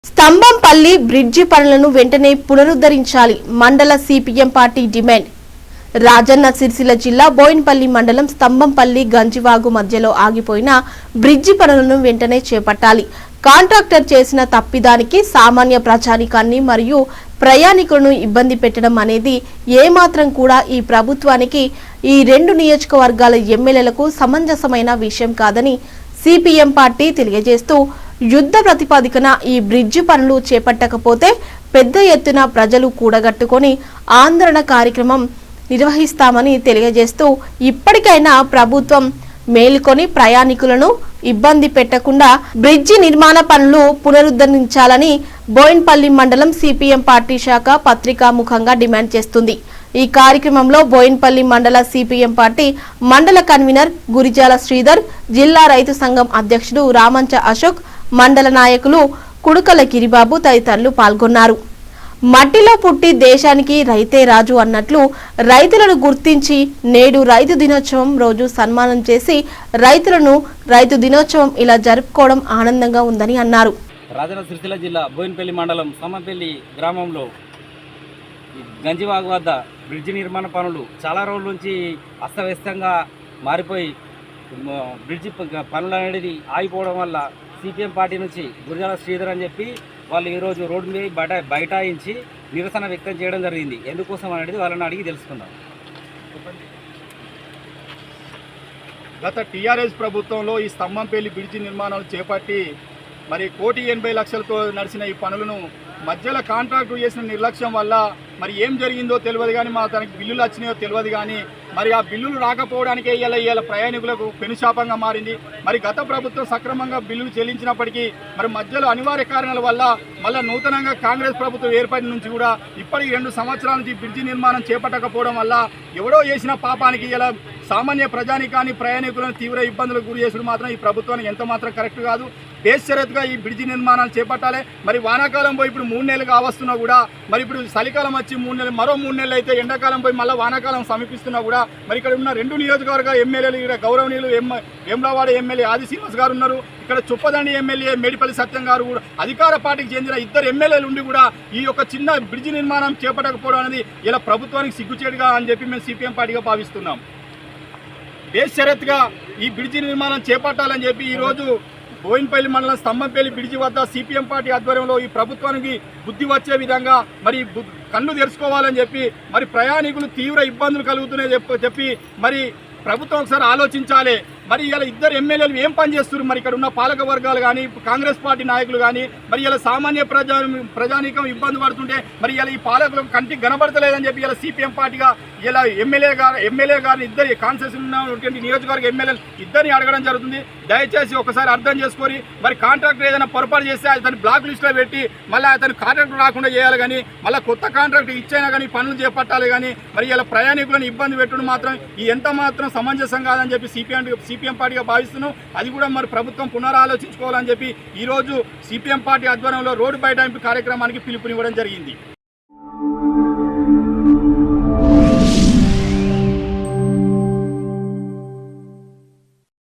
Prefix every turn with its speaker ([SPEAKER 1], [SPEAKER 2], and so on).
[SPEAKER 1] Stambhampalli bridge పనులను వెంటనే పునరుద్ధరించాలి. మండల CPM party demand. Rajanna Sircilla జిల్లా బోయిన్పల్లి మండలం స్తంభంపల్లి గంజివాగు మధ్యలో ఆగిపోయిన బ్రిడ్జి పనులను వెంటనే చేపట్టాలి. కాంట్రాక్టర్ చేసిన తప్పిదానికి సామాన్య ప్రజానికాన్ని మరియు ప్రయాణికులను ఇబ్బంది పెట్టడం అనేది ఏమాత్రం కూడా ఈ ప్రభుత్వానికి, ఈ రెండు నియోజకవర్గాల ఎమ్మెల్యేలకు సమంజసమైన విషయం కాదని సిపిఎం పార్టీ తెలియజేస్తూ, యుద్ధ ప్రతిపాదికన ఈ బ్రిడ్జి పనులు చేపట్టకపోతే పెద్ద ఎత్తున ప్రజలు కూడగట్టుకొని ఆందోళన కార్యక్రమం నిర్వహిస్తామని తెలియజేస్తూ, ఇప్పటికైనా ప్రభుత్వం మేలుకొని ప్రయాణికులను ఇబ్బంది పెట్టకుండా బ్రిడ్జి నిర్మాణ పనులు పునరుద్ధరించాలని బోయిన్పల్లి మండలం సిపిఎం పార్టీ శాఖ పత్రికాముఖంగా డిమాండ్ చేస్తుంది. ఈ కార్యక్రమంలో బోయిన్పల్లి మండల సిపిఎం పార్టీ మండల కన్వీనర్ గురిజాల శ్రీధర్, జిల్లా రైతు సంఘం అధ్యక్షుడు రామంచ అశోక్, మండల నాయకులు కుడుకల గిరిబాబు తదితరులు పాల్గొన్నారు. మట్టిలో పుట్టి దేశానికి రైతే రాజు అన్నట్లు రైతులను గుర్తించి నేడు రైతు దినోత్సవం రోజు సన్మానం చేసి రైతులను రైతు దినోత్సవం ఇలా జరుపుకోవడం ఆనందంగా ఉందని అన్నారు.
[SPEAKER 2] రాజన్న సిరిసిల్ల జిల్లా బోయిన్పల్లి మండలం స్తంభంపల్లి గ్రామంలో గంజివాగు వద్ద బ్రిడ్జి నిర్మాణ పనులు చాలా రోజుల నుంచి అస్తవ్యస్తంగా మారిపోయి బ్రిడ్జి పనులు అనేది ఆగిపోవడం వల్ల సిపిఎం పార్టీ నుంచి గురిజాల శ్రీధర్ అని చెప్పి వాళ్ళు ఈరోజు రోడ్డు మీద బైఠాయించి నిరసన వ్యక్తం చేయడం జరిగింది. ఎందుకోసం అనేది వాళ్ళని అడిగి తెలుసుకుందాం.
[SPEAKER 3] గత టీఆర్ఎస్ ప్రభుత్వంలో ఈ స్తంభంపల్లి బ్రిడ్జి నిర్మాణాలు చేపట్టి మరి 1,80,00,000తో నడిచిన ఈ పనులను మధ్యలో కాంట్రాక్టు చేసిన నిర్లక్ష్యం వల్ల మరి ఏం జరిగిందో తెలియదు, కానీ తనకి బిల్లులు వచ్చినాయో తెలియదు, కానీ మరి ఆ బిల్లులు రాకపోవడానికే ఇవాళ ప్రయాణికులకు పెనుశాపంగా మారింది. మరి గత ప్రభుత్వం సక్రమంగా బిల్లులు చెల్లించినప్పటికీ మరి మధ్యలో అనివార్య కారణాల వల్ల మళ్ళీ నూతనంగా కాంగ్రెస్ ప్రభుత్వం ఏర్పడిన నుంచి కూడా ఇప్పటికి 2 సంవత్సరాల నుంచి బ్రిడ్జి నిర్మాణం చేపట్టకపోవడం వల్ల ఎవడో చేసిన పాపానికి ఇలా సామాన్య ప్రజానికాన్ని ప్రయాణికులను తీవ్ర ఇబ్బందులకు గురి చేసుడు మాత్రం ఈ ప్రభుత్వానికి ఎంత మాత్రం కరెక్ట్ కాదు. బేషరతుగా ఈ బ్రిడ్జి నిర్మాణాలు చేపట్టాలి. మరి వానాకాలం పోయి ఇప్పుడు 3 నెలలుగా వస్తున్నా కూడా, మరి ఇప్పుడు చలికాలం వచ్చి 3 నెలలు, మరో 3 నెలలు అయితే ఎండాకాలం పోయి మళ్ళీ వానాకాలం సమీపిస్తున్నా కూడా మరి ఇక్కడ ఉన్న 2 నియోజకవర్గ ఎమ్మెల్యేలు, ఇక్కడ గౌరవనీయులు వేములవాడ ఎమ్మెల్యే ఆది శ్రీనివాస్ గారు ఉన్నారు, ఇక్కడ చుప్పదండి ఎమ్మెల్యే మేడిపల్లి సత్యం గారు కూడా, అధికార పార్టీకి చెందిన 2 ఎమ్మెల్యేలు ఉండి కూడా ఈ యొక్క చిన్న బ్రిడ్జి నిర్మాణం చేపట్టకపోవడం అనేది ఇలా ప్రభుత్వానికి సిగ్గుచేటుగా అని చెప్పి మేము సిపిఎం పార్టీగా భావిస్తున్నాం. బేషరతుగా ఈ బ్రిడ్జి నిర్మాణం చేపట్టాలని చెప్పి ఈరోజు బోయిన్పల్లి మండలం స్తంభంపల్లి బ్రిడ్జి వద్ద సిపిఎం పార్టీ ఆధ్వర్యంలో ఈ ప్రభుత్వానికి బుద్ధి వచ్చే విధంగా మరి కళ్ళు తెరుచుకోవాలని చెప్పి, మరి ప్రయాణికులు తీవ్ర ఇబ్బందులు కలుగుతున్నాయి చెప్పి మరి ప్రభుత్వం ఒకసారి ఆలోచించాలి. మరి ఇలా 2 ఎమ్మెల్యేలు ఏం పని చేస్తున్నారు? మరి ఇక్కడ ఉన్న పాలక వర్గాలు కానీ కాంగ్రెస్ పార్టీ నాయకులు కానీ మరి ఇలా సామాన్య ప్రజానీకం ఇబ్బంది పడుతుంటే మరి ఇలా ఈ పాలకులకు కంటికి కనబడతలేదని చెప్పి ఇలా సిపిఎం పార్టీగా ఇలా ఎమ్మెల్యే గారిని 2 కాన్స్టిట్యూషన్ ఉన్నటువంటి నియోజకవర్గ ఎమ్మెల్యేలు 2ని అడగడం జరుగుతుంది. దయచేసి ఒకసారి అర్థం చేసుకొని మరి కాంట్రాక్టర్ ఏదైనా పొరపాటు చేస్తే అతని బ్లాక్ లిస్ట్లో పెట్టి మళ్ళీ అతని కాంట్రాక్టర్ రాకుండా చేయాలి, కానీ మళ్ళీ కొత్త కాంట్రాక్టర్ ఇచ్చైనా కానీ పనులు చేపట్టాలి, కానీ మరి ఇలా ప్రయాణికులను ఇబ్బంది పెట్టడం మాత్రం ఈ ఎంత మాత్రం సమంజసం కాదని చెప్పి సిపిఎం పార్టీగా భావిస్తున్నాం. అది కూడా మరి ప్రభుత్వం పునరాలోచించుకోవాలని చెప్పి ఈరోజు సిపిఎం పార్టీ ఆధ్వర్యంలో రోడ్డు బైఠాయింపు కార్యక్రమానికి పిలుపునివ్వడం జరిగింది.